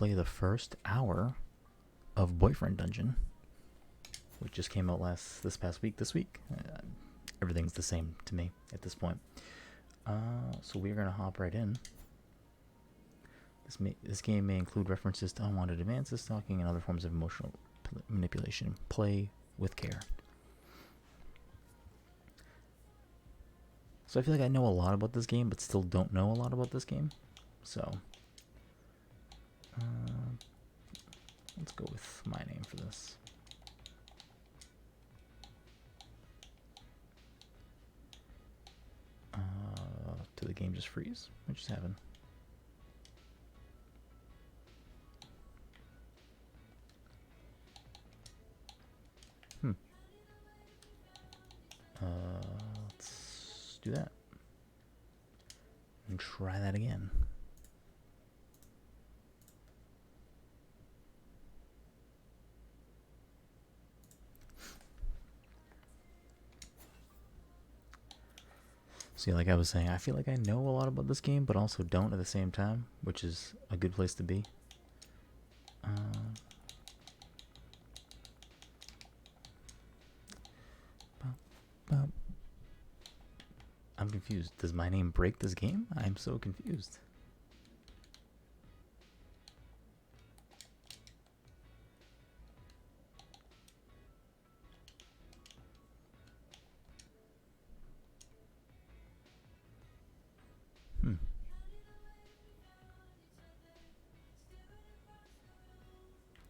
play the first hour of Boyfriend Dungeon, which just came out this past week. This week, everything's the same to me at this point. So we're gonna hop right in. This game may include references to unwanted advances, stalking, and other forms of emotional manipulation. Play with care. So I feel like I know a lot about this game, but still don't know a lot about this game. So let's go with my name for this. Did the game just freeze? What just happened? Let's do that. And try that again. See, like I was saying, I feel like I know a lot about this game, but also don't at the same time, which is a good place to be. I'm confused. Does my name break this game? I'm so confused.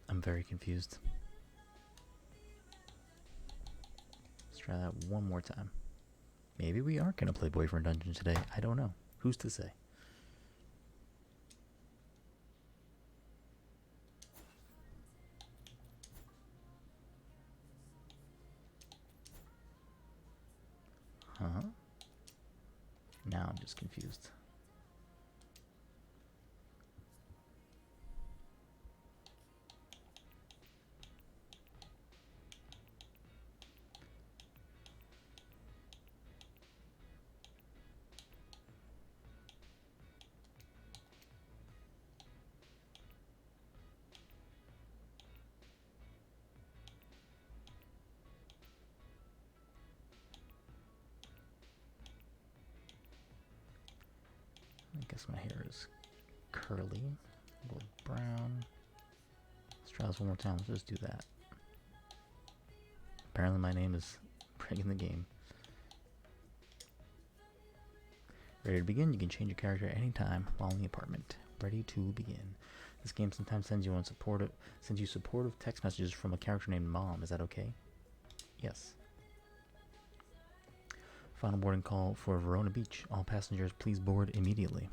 I'm very confused. Let's try that one more time. Maybe we are going to play Boyfriend Dungeon today. I don't know. Who's to say? Huh? Now I'm just confused. I guess my hair is curly, a little brown. Let's try this one more time. Let's just do that. Apparently my name is breaking the game. Ready to begin? You can change your character at any time while in the apartment. Ready to begin. This game sometimes sends you supportive text messages from a character named Mom. Is that okay? Yes. Final boarding call for Verona Beach. All passengers, please board immediately.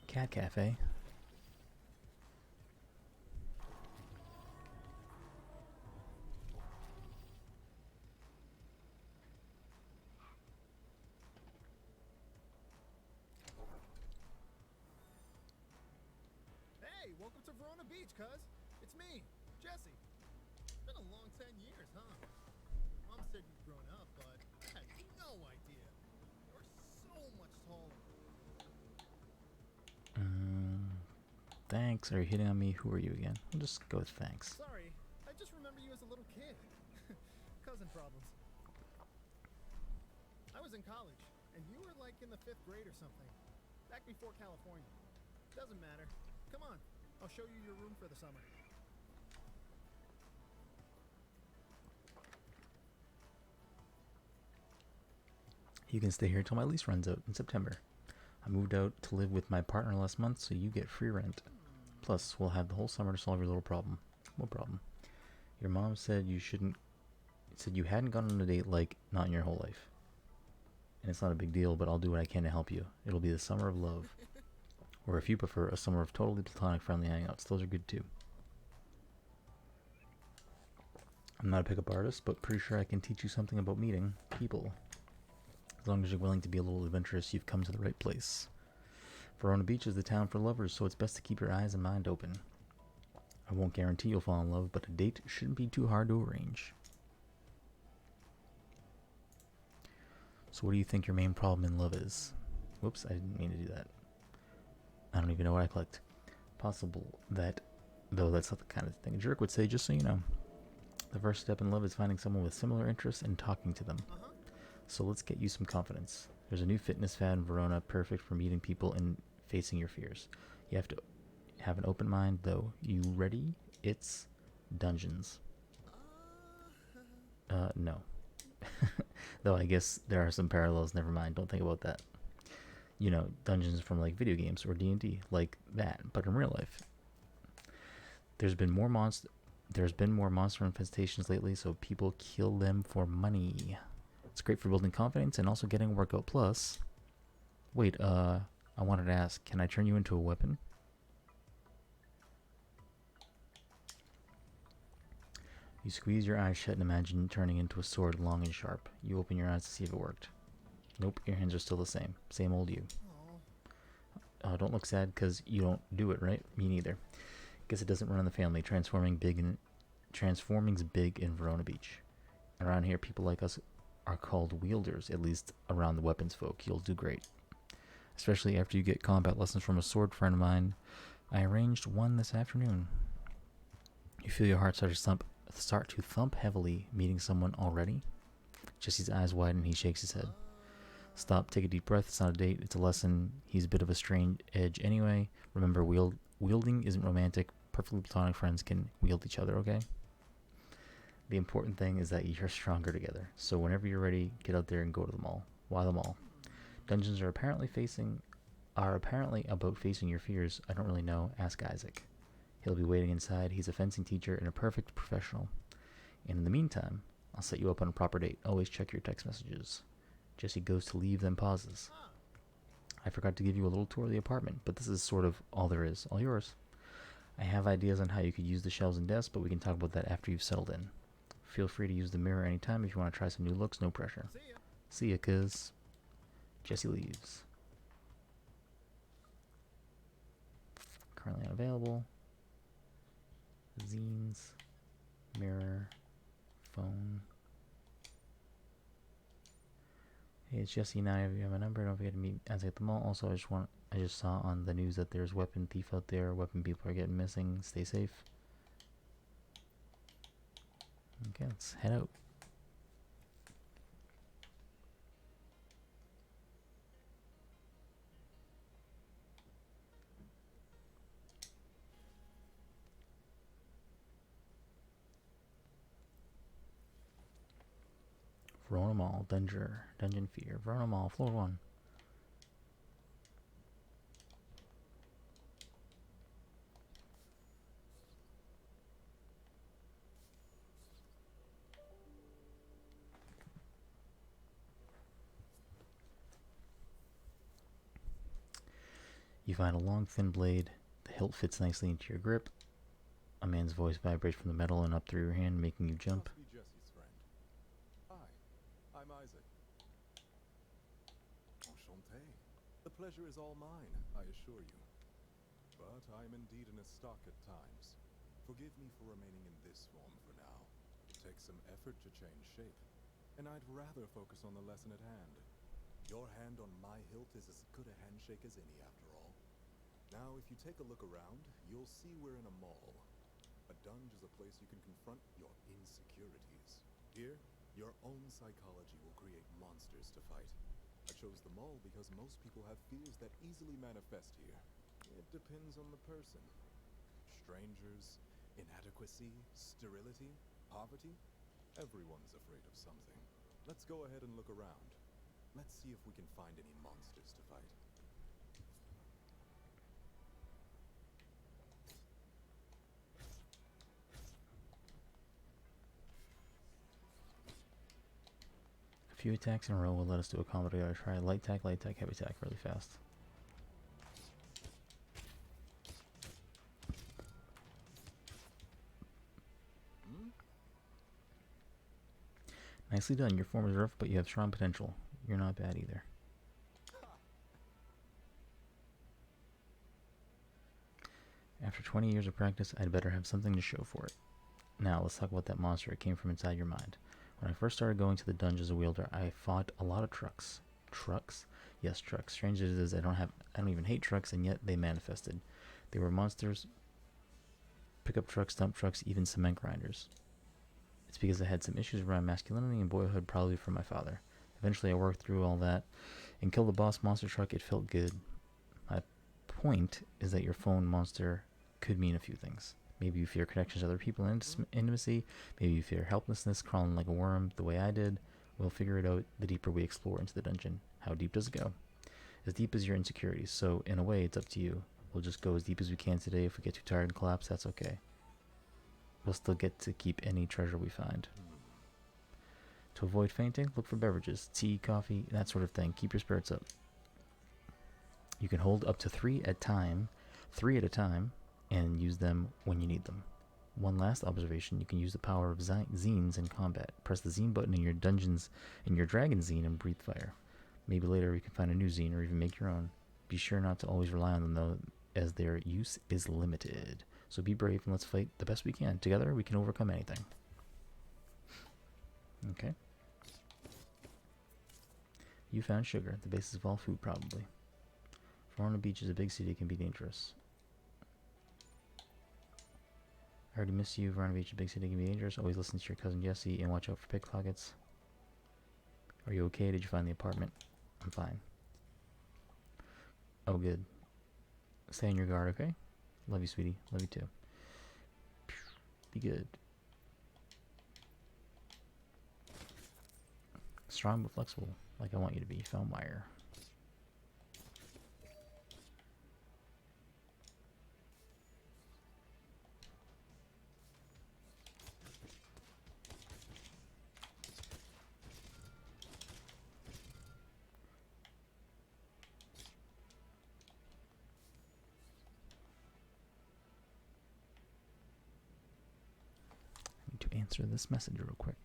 Cat Cafe. Hey, welcome to Verona Beach, cuz. It's me, Jesse. It's been a long 10 years, huh? Mom said you'd grown up, but I had no idea. You're so much taller. Thanks. Are you hitting on me? Who are you again? I'll just go with thanks. Sorry, I just remember you as a little kid. Cousin problems. I was in college, and you were like in the 5th grade or something. Back before California. Doesn't matter. Come on, I'll show you your room for the summer. You can stay here till my lease runs out in September. I moved out to live with my partner last month, so you get free rent. Plus, we'll have the whole summer to solve your little problem. What problem? Your mom said you hadn't gone on a date like not in your whole life. And it's not a big deal, but I'll do what I can to help you. It'll be the summer of love. Or if you prefer, a summer of totally platonic friendly hangouts. Those are good too. I'm not a pickup artist, but pretty sure I can teach you something about meeting people. As long as you're willing to be a little adventurous, you've come to the right place. Verona Beach is the town for lovers, so it's best to keep your eyes and mind open. I won't guarantee you'll fall in love, but a date shouldn't be too hard to arrange. So what do you think your main problem in love is? Whoops, I didn't mean to do that. I don't even know what I clicked. Possible that, though that's not the kind of thing a jerk would say, just so you know. The first step in love is finding someone with similar interests and talking to them. So let's get you some confidence. There's a new fitness fad in Verona, perfect for meeting people and facing your fears. You have to have an open mind, though. You ready? It's dungeons. No. Though I guess there are some parallels, never mind, don't think about that. You know, dungeons from like video games or D&D, like that, but in real life. There's been more monster infestations lately, so people kill them for money. It's great for building confidence and also getting a workout. Plus, wait, I wanted to ask, can I turn you into a weapon? You squeeze your eyes shut and imagine turning into a sword, long and sharp. You open your eyes to see if it worked. Nope, your hands are still the same. Same old you. Don't look sad because you don't do it, right? Me neither. Guess it doesn't run in the family. Transforming's big in Verona Beach. Around here, people like us are called wielders, at least around the weapons folk. You'll do great. Especially after you get combat lessons from a sword friend of mine. I arranged one this afternoon. You feel your heart start to thump heavily, meeting someone already? Jesse's eyes widen and he shakes his head. Stop, take a deep breath. It's not a date, it's a lesson. He's a bit of a strange edge anyway. Remember, wielding isn't romantic. Perfectly platonic friends can wield each other, okay? The important thing is that you're stronger together. So whenever you're ready, get out there and go to the mall. Why the mall? Dungeons are apparently about facing your fears. I don't really know. Ask Isaac. He'll be waiting inside. He's a fencing teacher and a perfect professional. And in the meantime, I'll set you up on a proper date. Always check your text messages. Jesse goes to leave, then pauses. I forgot to give you a little tour of the apartment, but this is sort of all there is. All yours. I have ideas on how you could use the shelves and desks, but we can talk about that after you've settled in. Feel free to use the mirror anytime if you want to try some new looks. No pressure. See ya, cuz. Jesse leaves. Currently unavailable. Zines. Mirror. Phone. Hey, it's Jesse. Now you have my number. Don't forget to meet Isaac at the mall. Also, I just saw on the news that there's weapon thief out there. Weapon people are getting missing. Stay safe. Okay, let's head out. Verona Mall, Dungeon Fear. Verona Mall, floor 1. You find a long, thin blade. The hilt fits nicely into your grip. A man's voice vibrates from the metal and up through your hand, making you jump. Must be Jesse's friend. Hi, I'm Isaac. Enchanté. The pleasure is all mine, I assure you. But I'm indeed in a stock at times. Forgive me for remaining in this form for now. It takes some effort to change shape, and I'd rather focus on the lesson at hand. Your hand on my hilt is as good a handshake as any, after all. Now, if you take a look around, you'll see we're in a mall. A dungeon is a place you can confront your insecurities. Here, your own psychology will create monsters to fight. I chose the mall because most people have fears that easily manifest here. It depends on the person. Strangers, inadequacy, sterility, poverty. Everyone's afraid of something. Let's go ahead and look around. Let's see if we can find any monsters to fight. A few attacks in a row will let us do a combo together. Try light attack, heavy attack really fast. Nicely done. Your form is rough, but you have strong potential. You're not bad either. After 20 years of practice, I'd better have something to show for it. Now, let's talk about that monster that came from inside your mind. When I first started going to the dungeon as a wielder, I fought a lot of trucks. Trucks? Yes, trucks. Strange as it is, I don't even hate trucks, and yet they manifested. They were monsters, pickup trucks, dump trucks, even cement grinders. It's because I had some issues around masculinity and boyhood, probably from my father. Eventually, I worked through all that and killed the boss monster truck. It felt good. My point is that your phone monster could mean a few things. Maybe you fear connections to other people and intimacy. Maybe you fear helplessness, crawling like a worm, the way I did. We'll figure it out the deeper we explore into the dungeon. How deep does it go? As deep as your insecurities. So, in a way, it's up to you. We'll just go as deep as we can today. If we get too tired and collapse, that's okay. We'll still get to keep any treasure we find. To avoid fainting, look for beverages, tea, coffee, that sort of thing. Keep your spirits up. You can hold up to 3 at a time, and use them when you need them. One last observation, you can use the power of zines in combat. Press the zine button in your dragon zine, and breathe fire. Maybe later we can find a new zine or even make your own. Be sure not to always rely on them though, as their use is limited. So be brave and let's fight the best we can. Together we can overcome anything. Okay. You found sugar, the basis of all food probably. Florida Beach is a big city, it can be dangerous. I already miss you. Verona Beach, a big city, can be dangerous. Always listen to your cousin Jesse and watch out for pickpockets. Are you okay? Did you find the apartment? I'm fine. Oh, good. Stay on your guard, okay? Love you, sweetie. Love you too. Be good. Strong but flexible, like I want you to be. Felmeyer. To answer this message real quick.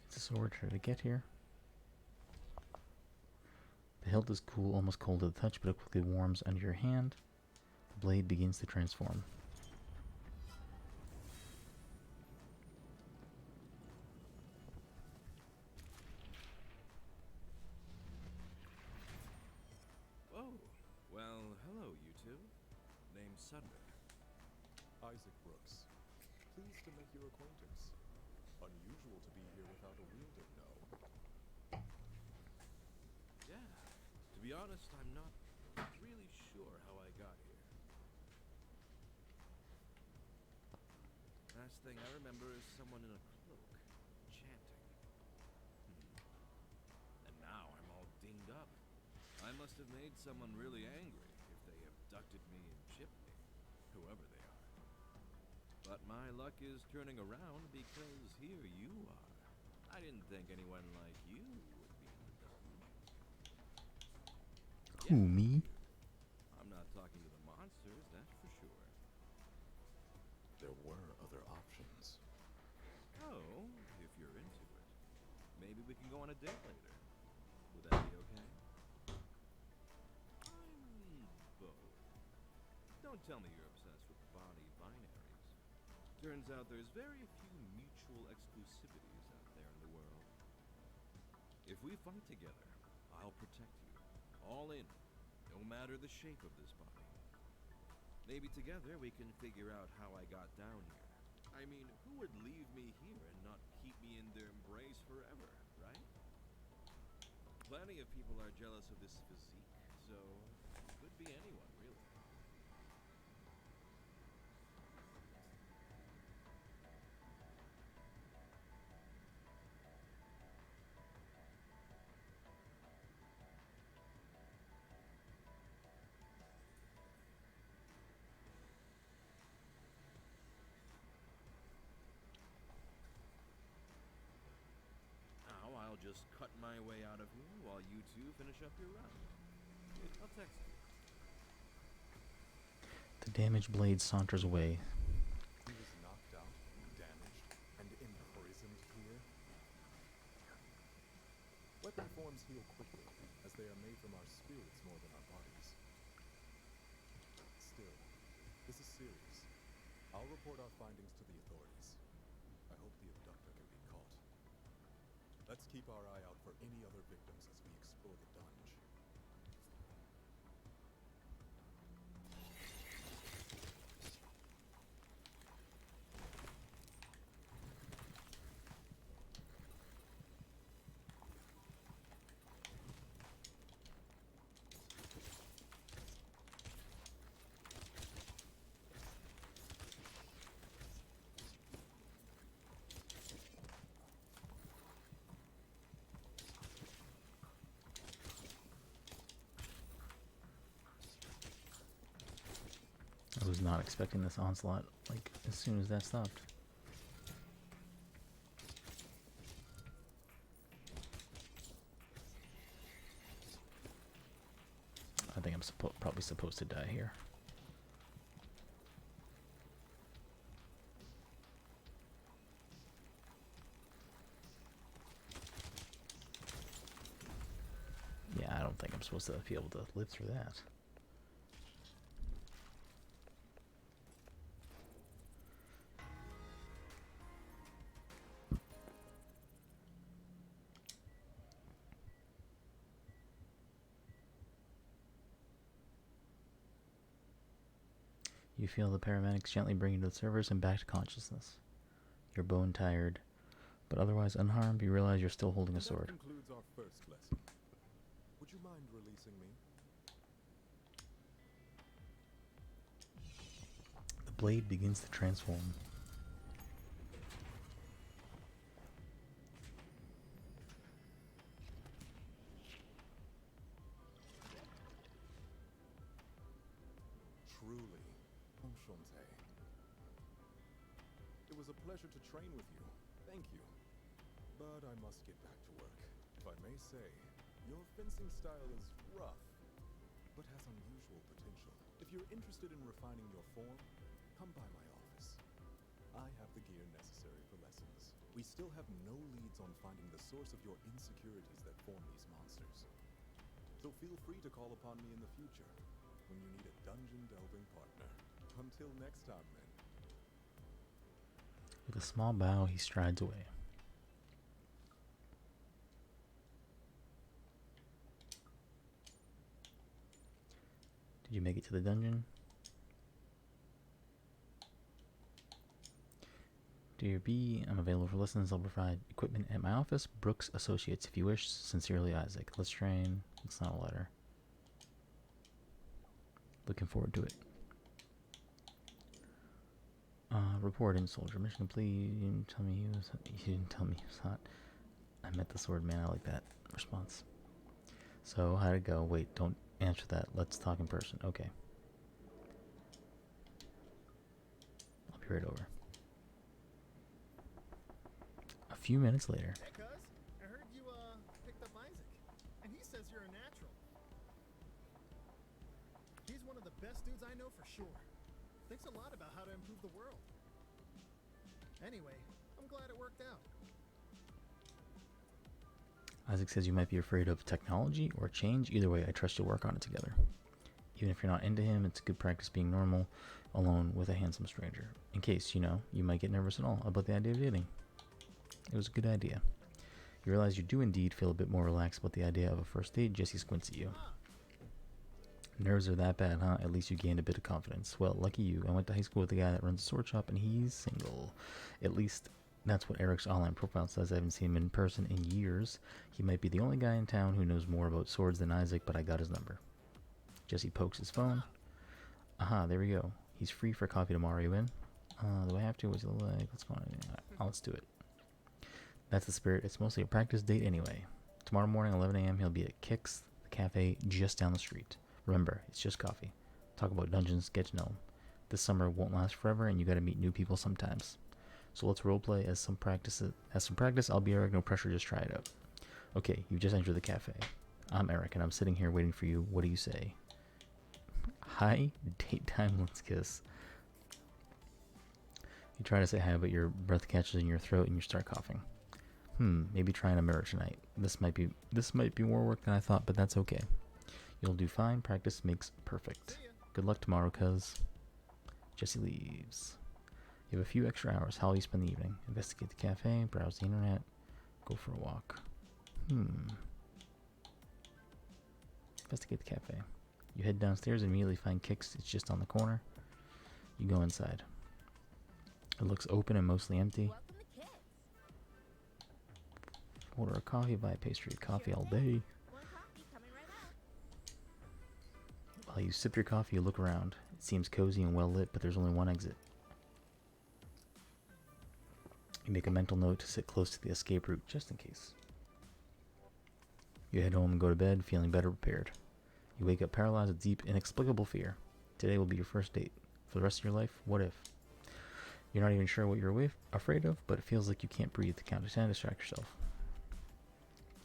It's a sword. Try to get here. The hilt is cool, almost cold to the touch, but it quickly warms under your hand. The blade begins to transform. Oh, well, hello, you two. Name's Sudwick. Isaac Brooks. Pleased to make your acquaintance. Unusual to be here without a wielder, no? Yeah, to be honest, I'm not really sure how I got here. Last thing I remember is someone in a cloak, chanting. And now I'm all dinged up. I must have made someone really angry if they abducted me and chipped me, whoever they are. But my luck is turning around because here you are. I didn't think anyone like you would be in the dungeon. Who, me? I'm not talking to the monsters, that's for sure. There were other options. Oh, if you're into it. Maybe we can go on a date later. Would that be okay? I'm both. Don't tell me you're obsessed with body binaries. Turns out there's very few mutual exclusivities out there in the world. If we fight together, I'll protect you. All in. No matter the shape of this body. Maybe together we can figure out how I got down here. I mean, who would leave me here and not keep me in their embrace forever, right? Plenty of people are jealous of this physique, so could be anyone, really. Now I'll just cut my way out of here while you two finish up your round. I'll text you. The damaged blade saunters away. He was knocked out, damaged, and imprisoned here. Weapon forms heal quickly, as they are made from our spirits more than our bodies. Still, this is serious. I'll report our findings to the authorities. I hope the abductor can be caught. Let's keep our eye out for any other victims as we explore the dungeon. I was not expecting this onslaught, like, as soon as that stopped. I think I'm probably supposed to die here. Yeah, I don't think I'm supposed to be able to live through that. You feel the paramedics gently bring you to the surface and back to consciousness. You're bone tired, but otherwise unharmed. You realize you're still holding a sword. That concludes our first lesson. Would you mind releasing me? The blade begins to transform. Truly, enchanté. It was a pleasure to train with you. Thank you. But I must get back to work. If I may say, your fencing style is rough, but has unusual potential. If you're interested in refining your form, come by my office. I have the gear necessary for lessons. We still have no leads on finding the source of your insecurities that form these monsters. So feel free to call upon me in the future when you need a dungeon-delving partner. Until next time, then. With a small bow, he strides away. Did you make it to the dungeon? Dear B, I'm available for lessons. I'll provide equipment at my office. Brooks Associates, if you wish. Sincerely, Isaac. Let's train. It's not a letter. Looking forward to it. Reporting, soldier. Mission complete. You didn't tell me he was hot. I met the sword man. I like that response. So, how'd it go? Wait, don't answer that. Let's talk in person. Okay. I'll be right over. A few minutes later. Hey, cuz, I heard you, picked up Isaac, and he says you're a natural. He's one of the best dudes I know for sure. Thinks a lot about how to improve the world. Anyway, I'm glad it worked out. Isaac says you might be afraid of technology or change. Either way, I trust you'll work on it together. Even if you're not into him, it's good practice being normal, alone with a handsome stranger. In case, you might get nervous at all about the idea of dating. It was a good idea. You realize you do indeed feel a bit more relaxed about the idea of a first date. Jesse squints at you. Nerves are that bad, huh? At least you gained a bit of confidence. Well, lucky you. I went to high school with the guy that runs a sword shop, and he's single. At least that's what Eric's online profile says. I haven't seen him in person in years. He might be the only guy in town who knows more about swords than Isaac, but I got his number. Jesse pokes his phone. Aha, there we go. He's free for coffee tomorrow. You in? Do I have to? What's it look like? What's going on? Let's do it. That's the spirit. It's mostly a practice date anyway. Tomorrow morning, 11 a.m., he'll be at Kix, the cafe just down the street. Remember, it's just coffee. Talk about dungeons, get to know 'em. This summer won't last forever, and you gotta meet new people sometimes. So let's roleplay as some practice. I'll be Eric, no pressure, just try it out. Okay, you just entered the cafe. I'm Eric, and I'm sitting here waiting for you. What do you say? Hi, date time, let's kiss. You try to say hi, but your breath catches in your throat and you start coughing. Maybe trying a mirror tonight. This might be more work than I thought, but that's okay. You'll do fine. Practice makes perfect. Good luck tomorrow, cuz. Jesse leaves. You have a few extra hours. How will you spend the evening? Investigate the cafe, browse the internet, go for a walk. Investigate the cafe. You head downstairs and immediately find Kix. It's just on the corner. You go inside. It looks open and mostly empty. Welcome to Kids. Order a coffee, buy a pastry, coffee all day. One coffee coming right out. While you sip your coffee, you look around. It seems cozy and well lit, but there's only one exit. You make a mental note to sit close to the escape route, just in case. You head home and go to bed, feeling better prepared. You wake up paralyzed with deep, inexplicable fear. Today will be your first date. For the rest of your life, what if? You're not even sure what you're afraid of, but it feels like you can't breathe. Count to 10, distract yourself.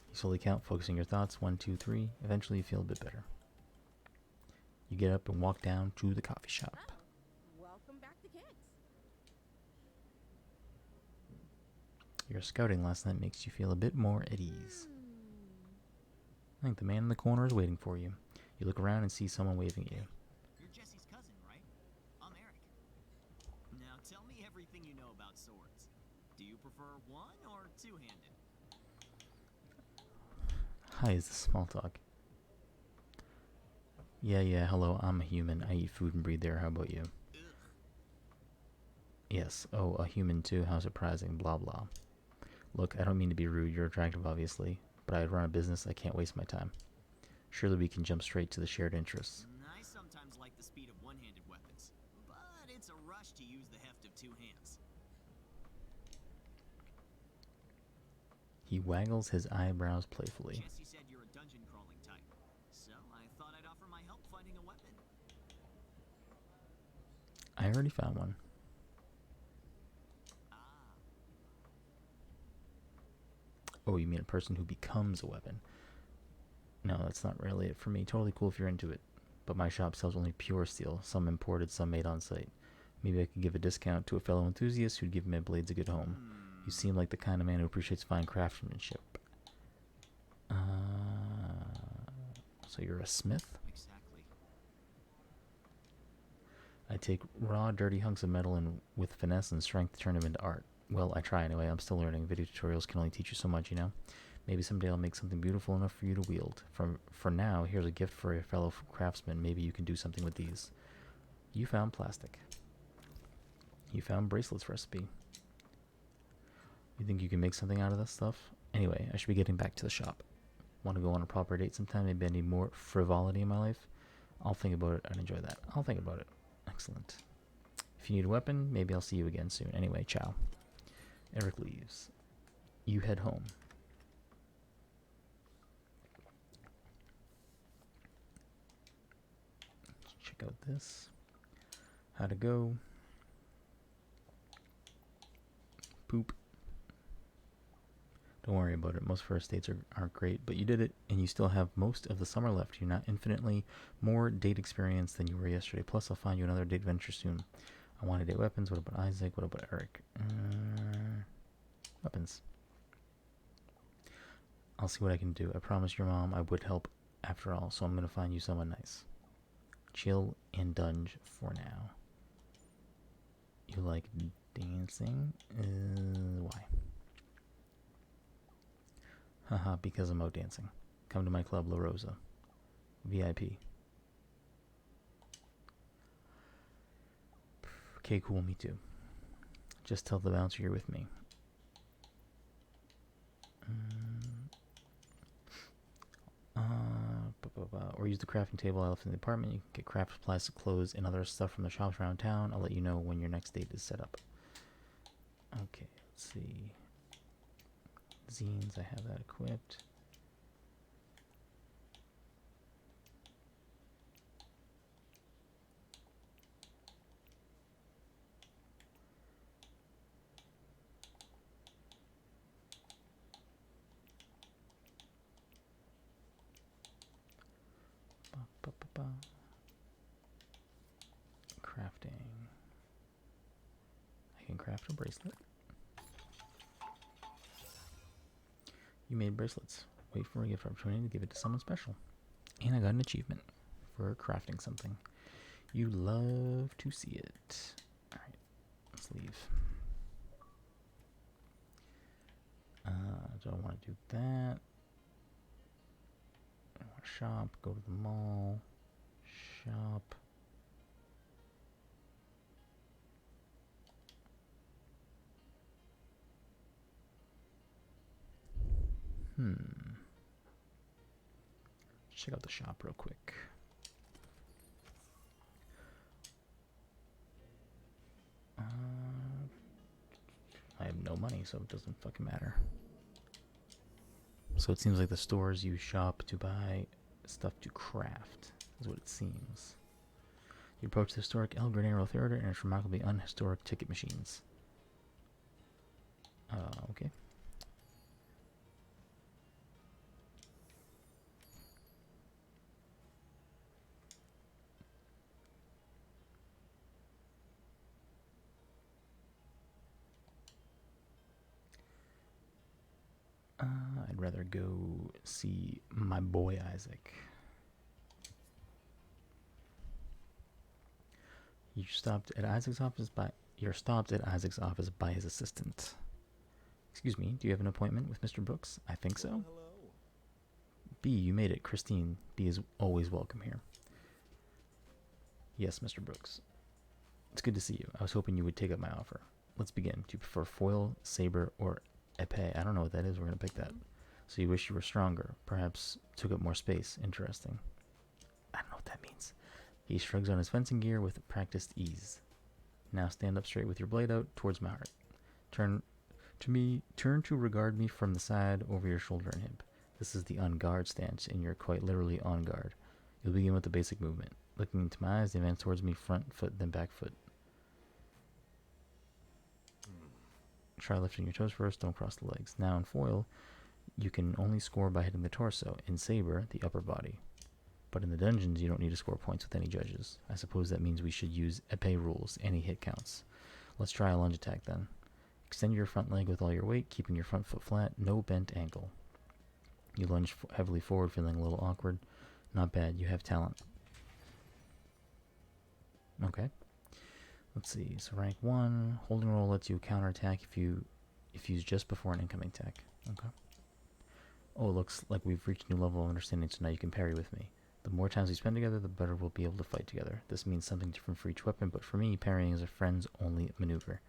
You slowly count, focusing your thoughts. 1, 2, 3. Eventually you feel a bit better. You get up and walk down to the coffee shop. Oh, welcome back to Kids. Your scouting last night makes you feel a bit more at ease. I think the man in the corner is waiting for you. You look around and see someone waving at you. You're Jesse's cousin, right? I'm Eric. Now tell me everything you know about swords. Do you prefer one or two-handed? Hi, is this small talk? Yeah, hello, I'm a human. I eat food and breathe air. How about you? Ugh. Yes, oh, a human too. How surprising, blah blah. Look, I don't mean to be rude. You're attractive, obviously. But I run a business. I can't waste my time. Surely we can jump straight to the shared interests. I sometimes like the speed of one-handed weapons, but it's a rush to use the heft of two hands. He waggles his eyebrows playfully. Jesse said you're a dungeon crawling type, so I thought I'd offer my help finding a weapon. I already found one. Oh, you mean a person who becomes a weapon? No, that's not really it for me. Totally cool if you're into it. But my shop sells only pure steel, some imported, some made on site. Maybe I could give a discount to a fellow enthusiast who'd give my blades a good home. You seem like the kind of man who appreciates fine craftsmanship. So you're a smith? Exactly. I take raw, dirty hunks of metal and with finesse and strength turn them into art. Well, I try anyway. I'm still learning. Video tutorials can only teach you so much, you know? Maybe someday I'll make something beautiful enough for you to wield. For now, here's a gift for a fellow craftsman. Maybe you can do something with these. You found plastic. You found bracelets recipe. You think you can make something out of this stuff? Anyway, I should be getting back to the shop. Want to go on a proper date sometime? Maybe I need more frivolity in my life? I'll think about it. I'd enjoy that. I'll think about it. Excellent. If you need a weapon, maybe I'll see you again soon. Anyway, ciao. Eric leaves. You head home. Let's check out this. How to go. Poop. Don't worry about it. Most first dates aren't great, but you did it, and you still have most of the summer left. You're not infinitely more date experience than you were yesterday. Plus, I'll find you another date venture soon. I want to date weapons. What about Isaac? What about Eric? Weapons. I'll see what I can do. I promised your mom I would help after all, so I'm going to find you someone nice. Chill and dunge for now. You like dancing? Why? Haha, because I'm out dancing. Come to my club, La Rosa. VIP. Okay, cool, me too. Just tell the bouncer you're with me. Or use the crafting table I left in the apartment. You can get craft supplies, clothes, and other stuff from the shops around town. I'll let you know when your next date is set up. Okay, let's see. Zines, I have that equipped. Crafting. I can craft a bracelet. You made bracelets. Wait for a gift opportunity to give it to someone special. And I got an achievement for crafting something. You love to see it. Alright, let's leave. Do I want to do that? I want to shop, go to the mall, shop. Check out the shop real quick. I have no money, so it doesn't fucking matter. So it seems like the stores you shop to buy stuff to craft, is what it seems. You approach the historic El Granero Theater and its remarkably unhistoric ticket machines. Okay. I'd rather go see my boy Isaac. You're stopped at Isaac's office by his assistant. Excuse me, do you have an appointment with Mr. Brooks? I think so. Hello. B, you made it. Christine, B is always welcome here. Yes, Mr. Brooks. It's good to see you. I was hoping you would take up my offer. Let's begin. Do you prefer foil, saber, or epee? I don't know what that is. We're going to pick that. So you wish you were stronger. Perhaps took up more space. Interesting. I don't know what that means. He shrugs on his fencing gear with practiced ease. Now stand up straight with your blade out towards my heart. Turn to regard me from the side, over your shoulder and hip. This is the Unguard Stance, and you're quite literally on guard. You'll begin with the basic movement. Looking into my eyes, they advance towards me, front foot, then back foot. Try lifting your toes first, don't cross the legs. Now in foil, you can only score by hitting the torso. In saber, the upper body. But in the dungeons, you don't need to score points with any judges. I suppose that means we should use epee rules. Any hit counts. Let's try a lunge attack then. Extend your front leg with all your weight, keeping your front foot flat, no bent ankle. You lunge heavily forward, feeling a little awkward. Not bad, you have talent. Okay. Let's see, so rank 1, holding roll lets you counterattack if used just before an incoming attack. Okay. Oh, it looks like we've reached a new level of understanding, so now you can parry with me. The more times we spend together, the better we'll be able to fight together. This means something different for each weapon, but for me, parrying is a friends-only maneuver.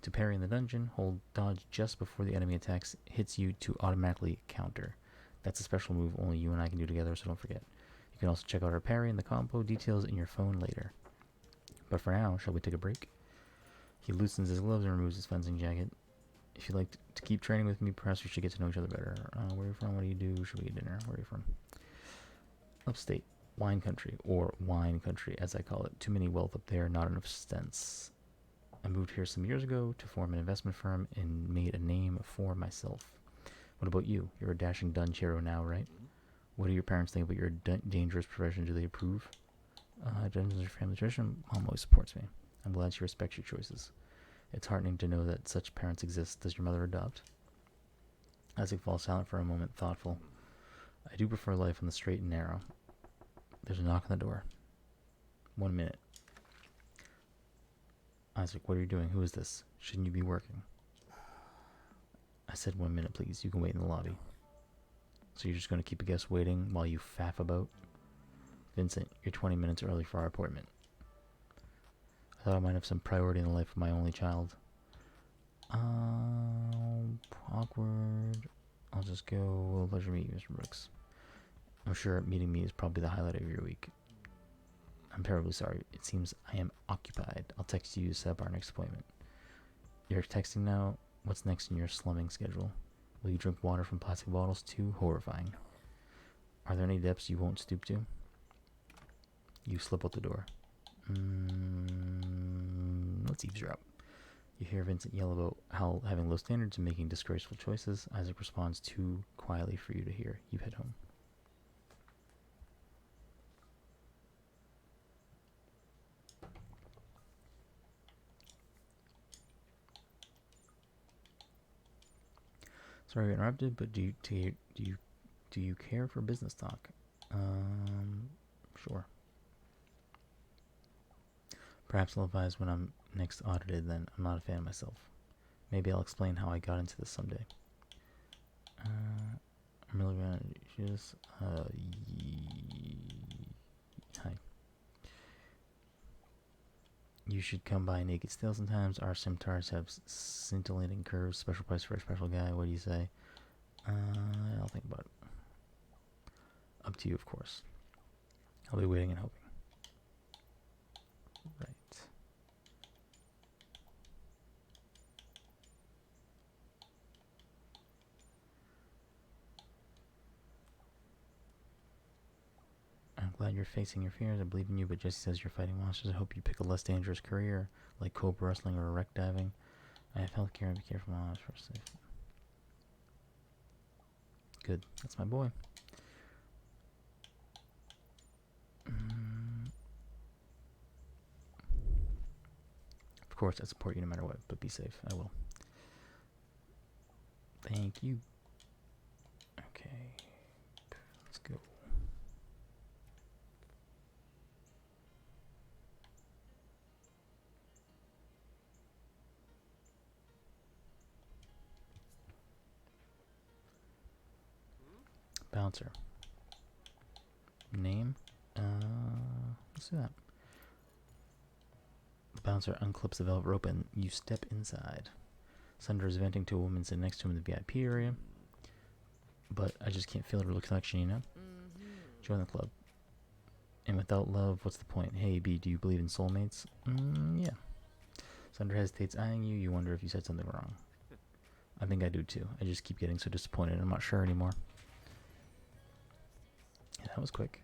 To parry in the dungeon, hold dodge just before the enemy attacks hits you to automatically counter. That's a special move only you and I can do together, so don't forget. You can also check out our parry and the combo details in your phone later. But for now, shall we take a break? He loosens his gloves and removes his fencing jacket. If you'd like to keep training with me, perhaps we should get to know each other better. Where are you from? What do you do? Should we get dinner? Where are you from? Upstate. Wine country, or wine country as I call it. Too many wealth up there, not enough stents. I moved here some years ago to form an investment firm and made a name for myself. What about you? You're a dashing dunge hero now, right? What do your parents think about your dangerous profession? Do they approve? Dungeons are family tradition. Mom always supports me. I'm glad she respects your choices. It's heartening to know that such parents exist. Does your mother adopt? Isaac falls silent for a moment, thoughtful. I do prefer life on the straight and narrow. There's a knock on the door. 1 minute. Isaac, what are you doing? Who is this? Shouldn't you be working? I said 1 minute, please. You can wait in the lobby. So you're just going to keep a guest waiting while you faff about? Vincent, you're 20 minutes early for our appointment. I thought I might have some priority in the life of my only child. Awkward. I'll just go. Well, pleasure meeting you, Mr. Brooks. I'm sure meeting me is probably the highlight of your week. I'm terribly sorry. It seems I am occupied. I'll text you to set up our next appointment. You're texting now? What's next in your slumming schedule? Will you drink water from plastic bottles too? Horrifying. Are there any depths you won't stoop to? You slip out the door. Let's eavesdrop. You hear Vincent yell about Hal having low standards and making disgraceful choices. Isaac responds too quietly for you to hear. You head home. Sorry I interrupted, but do you care for business talk? Sure. Perhaps I'll advise when I'm next audited, then I'm not a fan myself. Maybe I'll explain how I got into this someday. I'm really gonna just hi. You should come by Naked Steel sometimes. Our scimitar's have scintillating curves. Special price for a special guy. What do you say? I'll think about it. Up to you, of course. I'll be waiting and hoping. Right. I'm glad you're facing your fears. I believe in you, but Jesse says you're fighting monsters. I hope you pick a less dangerous career, like cobra wrestling or wreck diving. I have healthcare and be careful on for safe. Good. That's my boy. Of course, I support you no matter what, but be safe. I will. Thank you. Okay. Let's go. Bouncer. Name? Let's do that. The bouncer unclips the velvet rope and you step inside. Sunder is venting to a woman sitting next to him in the VIP area. But I just can't feel her connection, you know? Join the club. And without love, what's the point? Hey, B, do you believe in soulmates? Yeah. Sunder hesitates, eyeing you. You wonder if you said something wrong. I think I do too. I just keep getting so disappointed. I'm not sure anymore. Yeah, that was quick.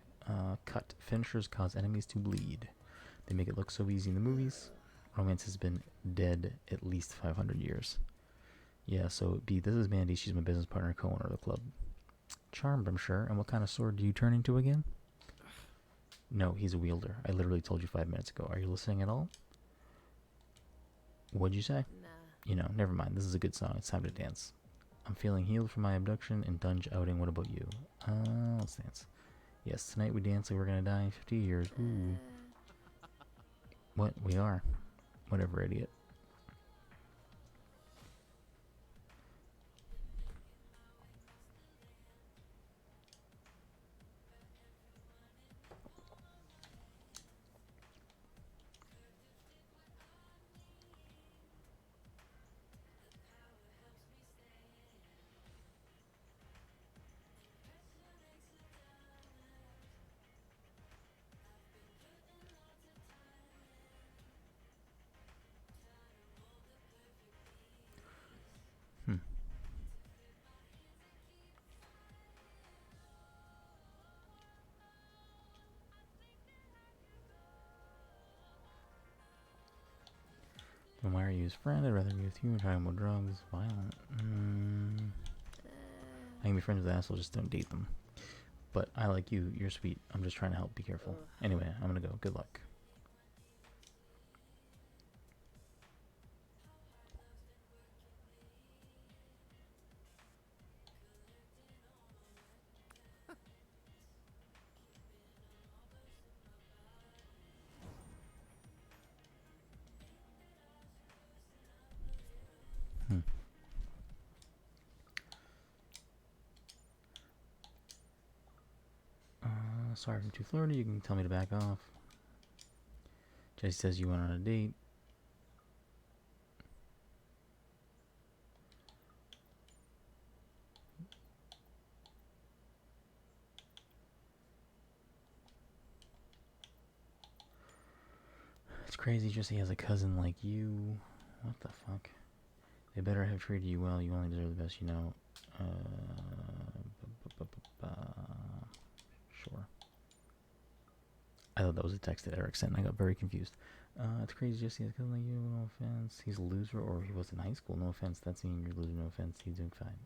Cut. Finishers cause enemies to bleed. They make it look so easy in the movies. Romance has been dead at least 500 years. Yeah, so B, this is Mandy. She's my business partner, co-owner of the club. Charmed, I'm sure. And what kind of sword do you turn into again? No, he's a wielder. I literally told you 5 minutes ago. Are you listening at all? What'd you say? Nah. You know, never mind. This is a good song. It's time to dance. I'm feeling healed from my abduction and dunge outing. What about you? Let's dance. Yes, tonight we dance like we're gonna die in 50 years. Ooh. What? We are. Whatever, idiot. Then why are you his friend? I'd rather be with you. We're talking about drugs, violent. I can be friends with assholes, just don't date them. But I like you. You're sweet. I'm just trying to help. Be careful. Anyway, I'm gonna go. Good luck. Sorry, I'm too flirty. You can tell me to back off. Jesse says you went on a date. It's crazy Jesse has a cousin like you. What the fuck? They better have treated you well. You only deserve the best, you know. Sure. I thought that was a text that Eric sent and I got very confused. It's crazy Jesse has a cousin like you. No offense. He's a loser or he was in high school. No offense. That's mean you're a loser. No offense. He's doing fine.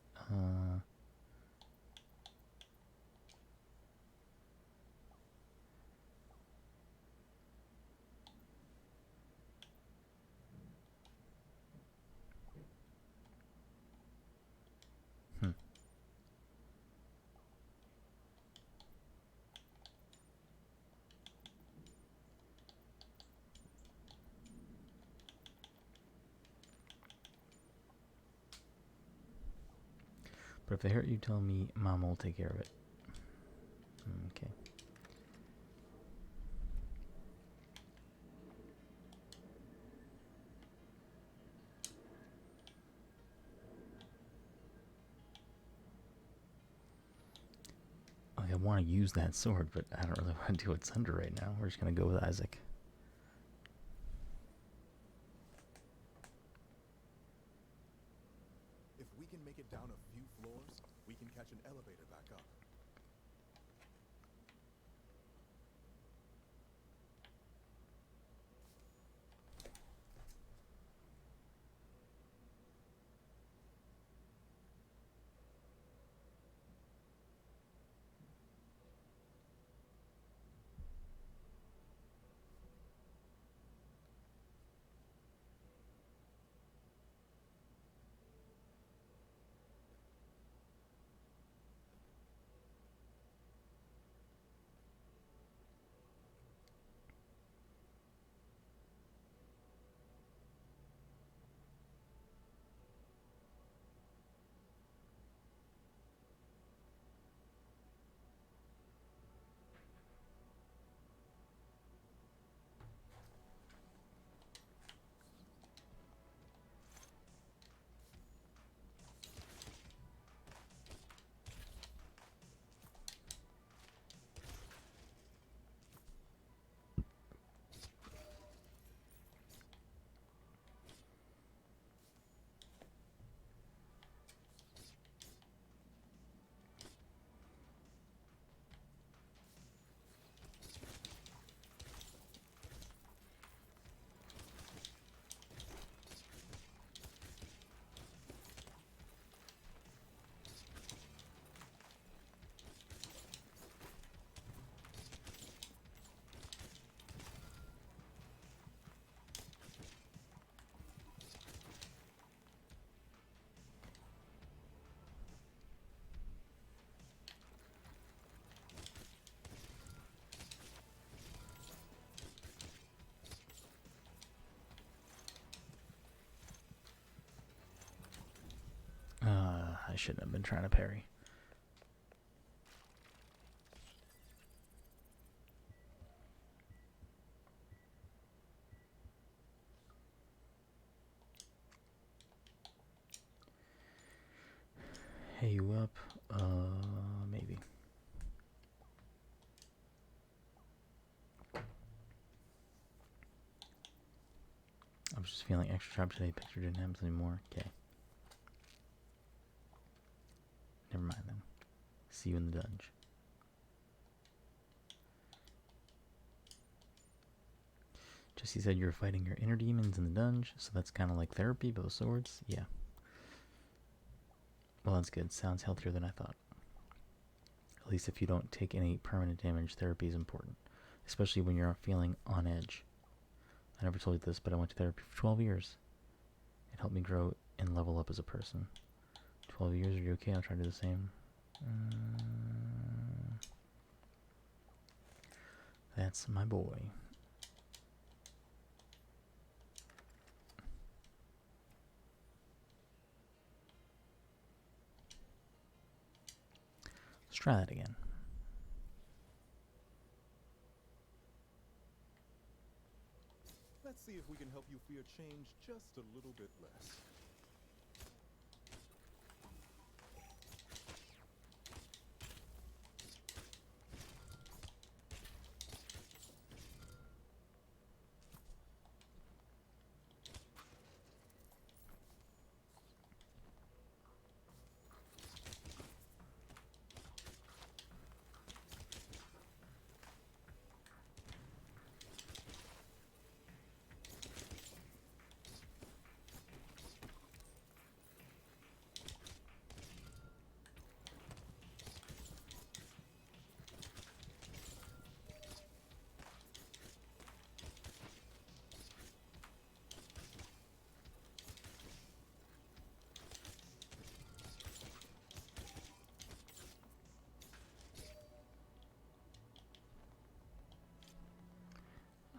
But if they hurt you, tell me Mama will take care of it. Okay. Like, I want to use that sword, but I don't really want to do what's under right now. We're just going to go with Isaac. If we can make it down a few floors, we can catch an elevator back up. I shouldn't have been trying to parry. Hey, you up? Maybe. I was just feeling extra sharp today. Picture didn't have anymore. Okay. Never mind then. See you in the dungeon. Jesse said you're fighting your inner demons in the dungeon, so that's kind of like therapy, but with swords. Yeah. Well, that's good. Sounds healthier than I thought. At least if you don't take any permanent damage, therapy is important. Especially when you're feeling on edge. I never told you this, but I went to therapy for 12 years. It helped me grow and level up as a person. 12 years, are you okay? I'll try to do the same. That's my boy. Let's try that again. if we can help you fear change just a little bit less.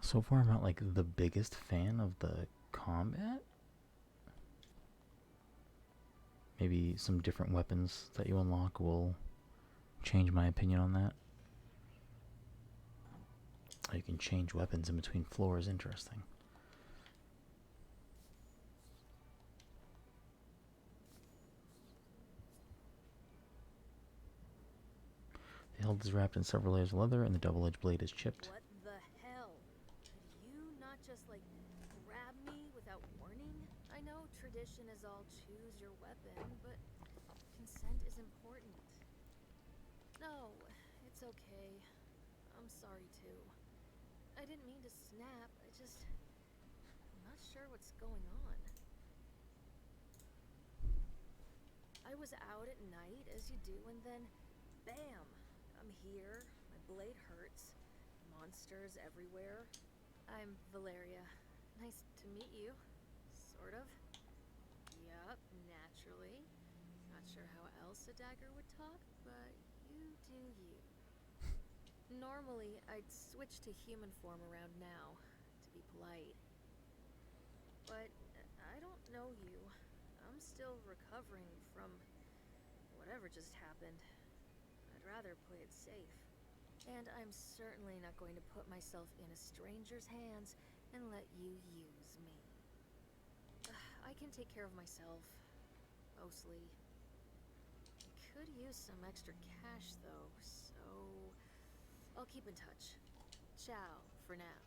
So far, I'm not like the biggest fan of the combat. Maybe some different weapons that you unlock will change my opinion on that. You can change weapons in between floors. Interesting. The hilt is wrapped in several layers of leather, and the double-edged blade is chipped. What the hell? Could you not just, like, grab me without warning? I know tradition is all choose your weapon, but consent is important. No, it's okay. I'm sorry, too. I didn't mean to snap. I'm not sure what's going on. I was out at night, as you do, and then, bam! I'm here. My blade hurts. Monsters everywhere. I'm Valeria. Nice to meet you. Sort of. Yup, naturally. Not sure how else a dagger would talk, but you do you. Normally, I'd switch to human form around now, to be polite. But I don't know you. I'm still recovering from whatever just happened. I'd rather play it safe. And I'm certainly not going to put myself in a stranger's hands and let you use me. I can take care of myself. Mostly. I could use some extra cash, though, so I'll keep in touch. Ciao, for now.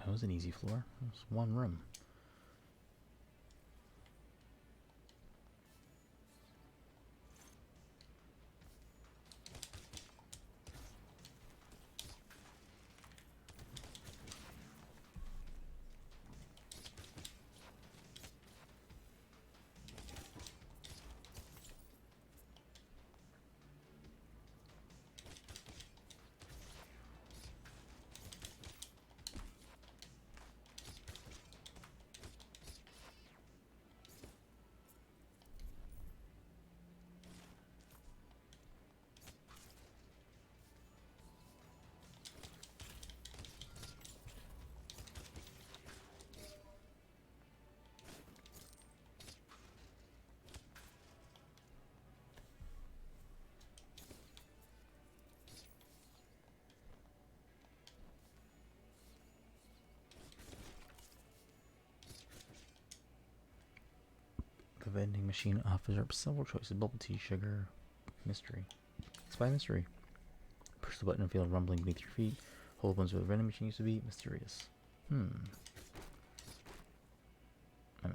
That was an easy floor. It was one room. The vending machine offers up several choices: bubble tea, sugar, mystery. Spy mystery. Push the button and feel a rumbling beneath your feet. Hold opens where the vending machine used to be. Mysterious. I mean,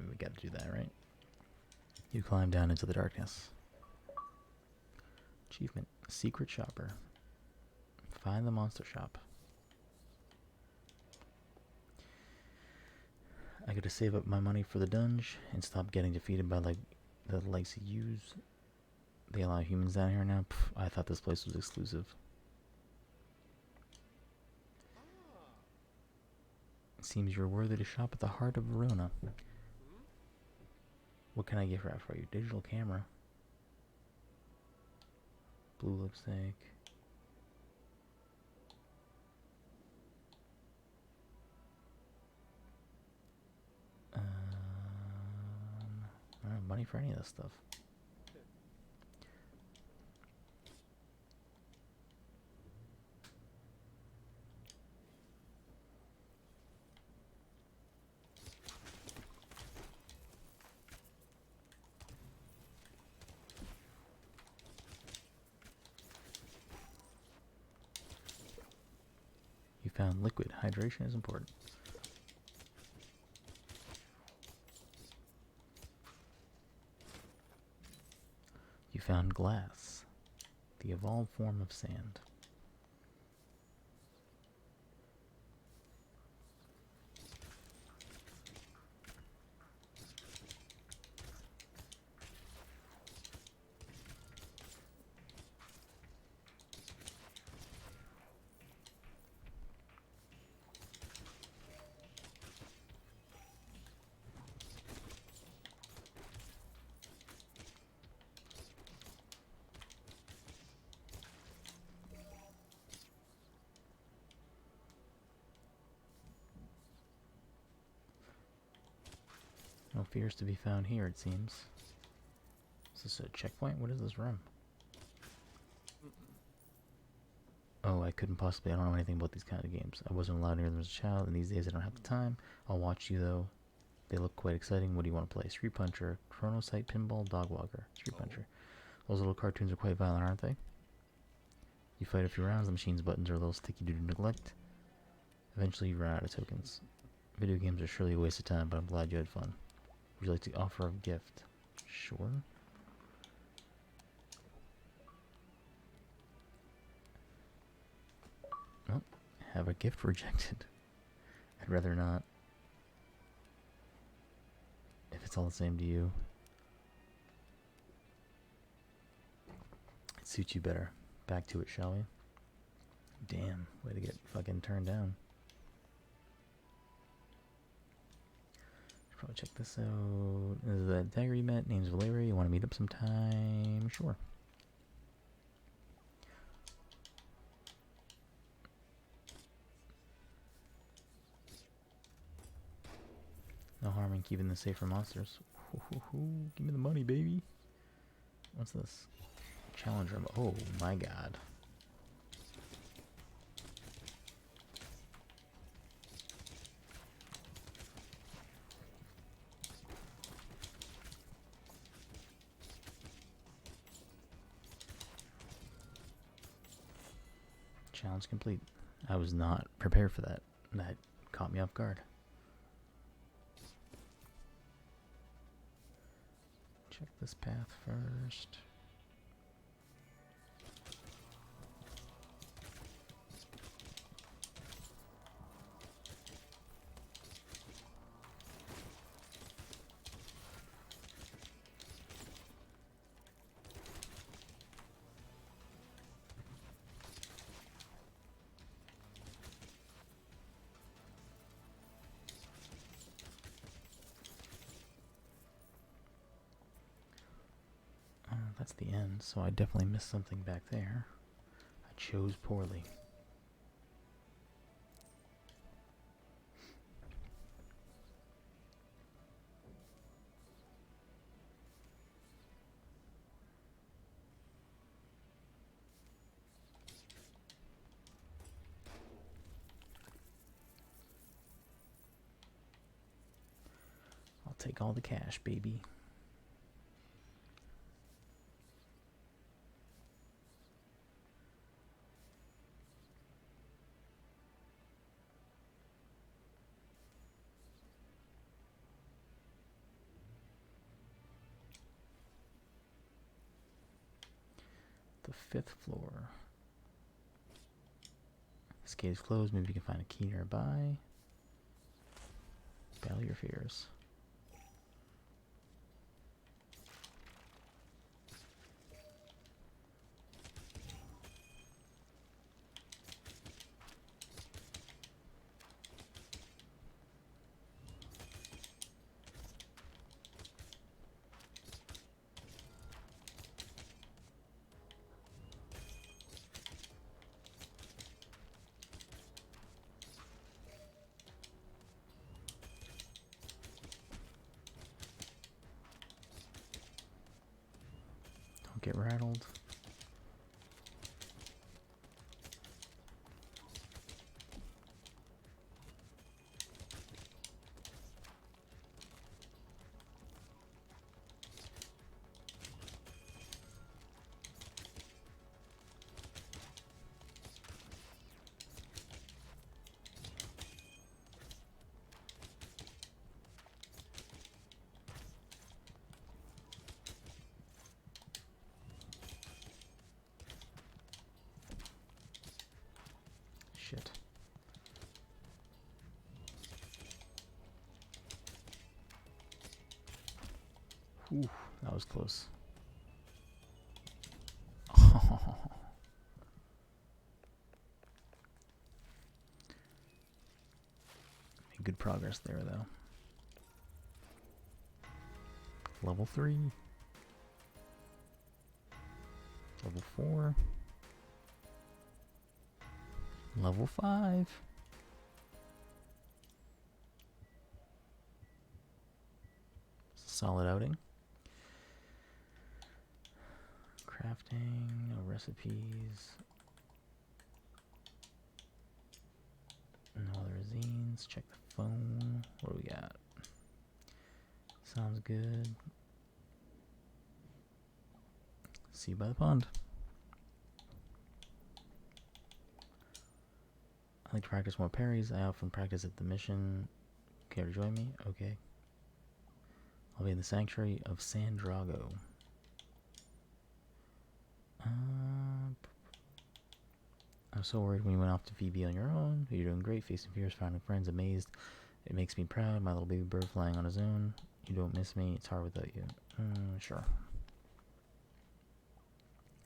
we gotta do that, right? You climb down into the darkness. Achievement: Secret Shopper. Find the monster shop. I gotta save up my money for the dunge and stop getting defeated by like the likes of yous. They allow humans down here now? Pff, I thought this place was exclusive. It seems you're worthy to shop at the heart of Verona. What can I get for you? Digital camera. Blue lipstick. I don't have money for any of this stuff. You found liquid. Hydration is important. You found glass, the evolved form of sand. No fears to be found here, it seems. Is this a checkpoint? What is this room? Oh, I couldn't possibly. I don't know anything about these kind of games. I wasn't allowed near them as a child, and these days I don't have the time. I'll watch you, though. They look quite exciting. What do you want to play? Street Puncher, Chronocyte, Pinball, Dog Walker. Street Puncher. Those little cartoons are quite violent, aren't they? You fight a few rounds, the machine's buttons are a little sticky due to neglect. Eventually you run out of tokens. Video games are surely a waste of time, but I'm glad you had fun. Would you like to offer a gift? Sure. Oh, have a gift rejected. I'd rather not. If it's all the same to you. It suits you better. Back to it, shall we? Damn, way to get fucking turned down. Should probably check this out. This is the dagger you met. Name's Valeria. You want to meet up sometime? Sure. No harm in keeping this safe from monsters. Give me the money, baby. What's this? Challenge room. Oh my god. Challenge complete. I was not prepared for that. That caught me off guard. Check this path first. That's the end, so I definitely missed something back there. I chose poorly. I'll take all the cash, baby. The 5th floor. This gate is closed. Maybe you can find a key nearby. Battle your fears. Don't get rattled. Shit. Whew, that was close. Made good progress there, though. Level 3. Level 4. Level 5. Solid outing. Crafting, no recipes. No other zines. Check the phone. What do we got? Sounds good. See you by the pond. I like to practice more parries. I often practice at the mission. Care to join me? Okay. I'll be in the Sanctuary of San Drago. I was so worried when you went off to VB on your own. You're doing great, facing fears, finding friends, amazed. It makes me proud. My little baby bird flying on his own. You don't miss me. It's hard without you. Sure.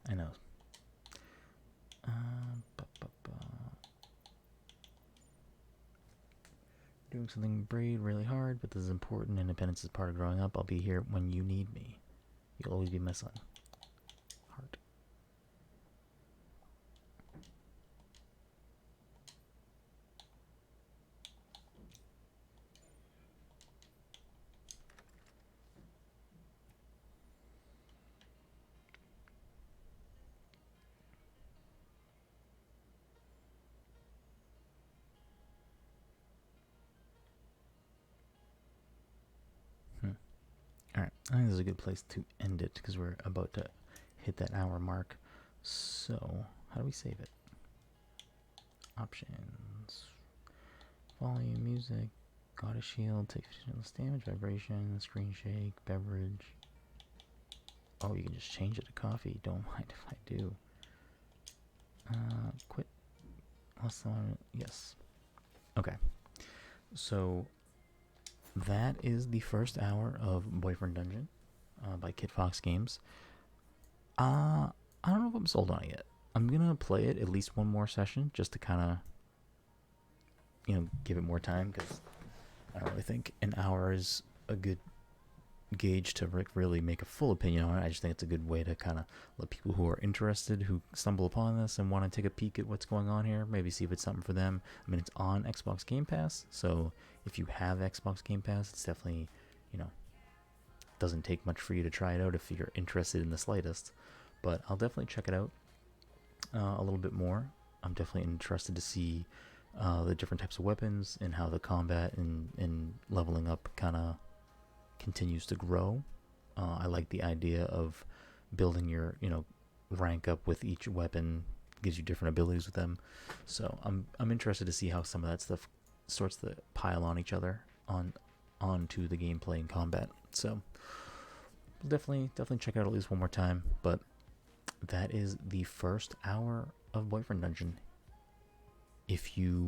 I know. Doing something brave really hard, but this is important. Independence is part of growing up. I'll be here when you need me. You'll always be my son. Heart. Alright, I think this is a good place to end it because we're about to hit that hour mark. So, how do we save it? Options. Volume, music, goddess shield, take 15 less damage, vibration, screen shake, beverage. Oh, you can just change it to coffee. Don't mind if I do. Quit. Less than, yes. Okay. So, that is the first hour of Boyfriend Dungeon by Kid Fox Games. I don't know if I'm sold on it yet. I'm gonna play it at least one more session just to kind of, give it more time because I don't really think an hour is a good gauge to really make a full opinion on it. I just think it's a good way to kind of let people who are interested, who stumble upon this and want to take a peek at what's going on here, maybe see if it's something for them. I mean, it's on Xbox Game Pass, so if you have Xbox Game Pass, it's definitely, doesn't take much for you to try it out if you're interested in the slightest. But I'll definitely check it out a little bit more. I'm definitely interested to see the different types of weapons and how the combat and leveling up kind of continues to grow. I like the idea of building your, rank up with each weapon, gives you different abilities with them. So I'm interested to see how some of that stuff starts to pile on each other onto the gameplay and combat. So definitely check it out at least one more time. But that is the first hour of Boyfriend Dungeon. If you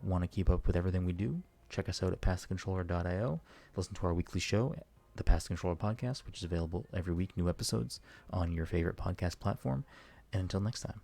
want to keep up with everything we do, check us out at passthecontroller.io. Listen to our weekly show, the Pass the Controller Podcast, which is available every week, new episodes on your favorite podcast platform. And until next time.